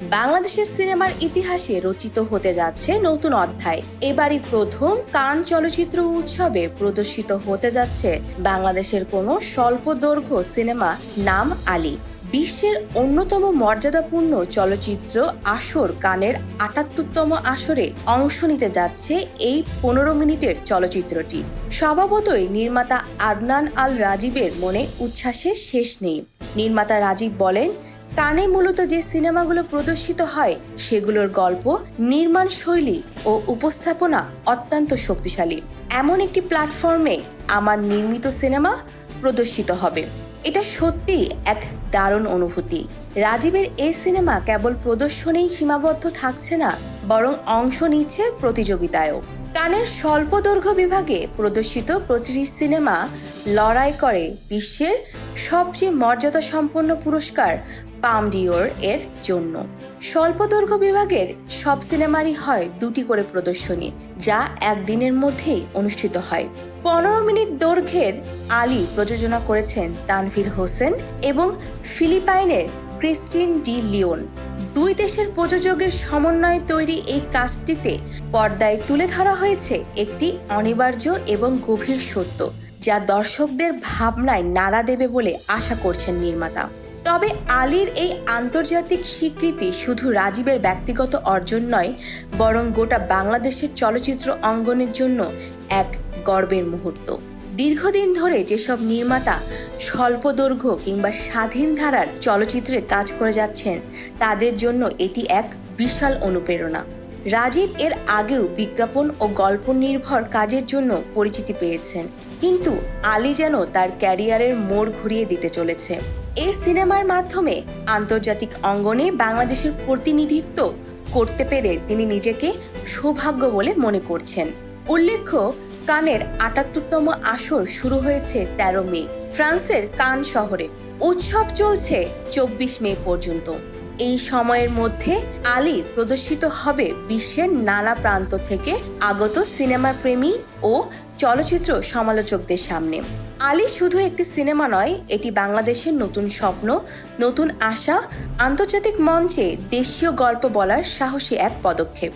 বাংলাদেশের সিনেমার ইতিহাসে রচিত হতে যাচ্ছে নতুন অধ্যায়। এবারই প্রথম কান চলচ্চিত্র উৎসবে প্রদর্শিত হতে যাচ্ছে বাংলাদেশের কোনো স্বল্প দৈর্ঘ্য সিনেমা নাম আলী। বিশ্বের অন্যতম মর্যাদাপূর্ণ চলচ্চিত্র আসর কানের ৭৮তম আসরে অংশ নিতে যাচ্ছে এই ১৫ মিনিটের চলচ্চিত্রটি। স্বভাবতই নির্মাতা আদনান আল রাজীবের মনে উচ্ছ্বাসের শেষ নেই। নির্মাতা রাজীব বলেন, কানে মূলত যে সিনেমাগুলো প্রদর্শিত হয় সেগুলোর গল্প, নির্মাণ শৈলী ও উপস্থাপনা অত্যন্ত শক্তিশালী। এমন একটি প্ল্যাটফর্মে আমার নির্মিত সিনেমা প্রদর্শিত হবে, এটা সত্যি এক দারুণ অনুভূতি। রাজীবের এই সিনেমা কেবল প্রদর্শনেই সীমাবদ্ধ থাকছে না, বরং অংশ নিচ্ছে প্রতিযোগিতায়ও। কানের স্বল্প দৈর্ঘ্য বিভাগে প্রদর্শিত প্রতিটি সিনেমা লড়াই করে বিশ্বের সবচেয়ে মর্যাদাসম্পন্ন পুরস্কার পাম ডিওর এর জন্য। স্বল্প দৈর্ঘ্য বিভাগের সব সিনেমারই হয় ২টি করে প্রদর্শনী, যা একদিনের মধ্যেই অনুষ্ঠিত হয়। ১৫ মিনিট দৈর্ঘ্যের আলী প্রযোজনা করেছেন তানভীর হোসেন এবং ফিলিপাইনের ক্রিস্টিন ডি লিওন। দুই দেশের প্রযোজকের সমন্বয়ে তৈরি এই কাজটিতে পর্দায় তুলে ধরা হয়েছে একটি অনিবার্য এবং গভীর সত্য, যা দর্শকদের ভাবনায় নাড়া দেবে বলে আশা করছেন নির্মাতা। তবে আলীর এই আন্তর্জাতিক স্বীকৃতি শুধু রাজীবের ব্যক্তিগত অর্জন নয়, বরং গোটা বাংলাদেশের চলচ্চিত্র অঙ্গনের জন্য এক গর্বের মুহূর্ত। দীর্ঘদিন ধরে যেসব নির্মাতা স্বল্প দৈর্ঘ্য কিংবা স্বাধীন ধারার চলচ্চিত্রে কাজ করে যাচ্ছেন, তাদের জন্য এটি এক বিশাল অনুপ্রেরণা। রাজীব এর আগেও বিজ্ঞাপন ও গল্প নির্ভর কাজের জন্য পরিচিতি পেয়েছেন, কিন্তু আলী যেন তার ক্যারিয়ারের মোড় ঘুরিয়ে দিতে চলেছে। এই সিনেমার মাধ্যমে আন্তর্জাতিক অঙ্গনে বাংলাদেশের প্রতিনিধিত্ব করতে পেরে তিনি নিজেকে সৌভাগ্য বলে মনে করছেন। উল্লেখ্য, কানের ৭৮তম আসর শুরু হয়েছে ১৩ মে ফ্রান্সের কান শহরে। উৎসব চলছে ২৪ মে পর্যন্ত। এই সময়ের মধ্যে আলী প্রদর্শিত হবে বিশ্বের নানা প্রান্ত থেকে আগত সিনেমা প্রেমী ও চলচ্চিত্র সমালোচকদের সামনে। আলী শুধু একটি সিনেমা নয়, এটি বাংলাদেশের নতুন স্বপ্ন, নতুন আশা, আন্তর্জাতিক মঞ্চে দেশীয় গল্প বলার সাহসী এক পদক্ষেপ।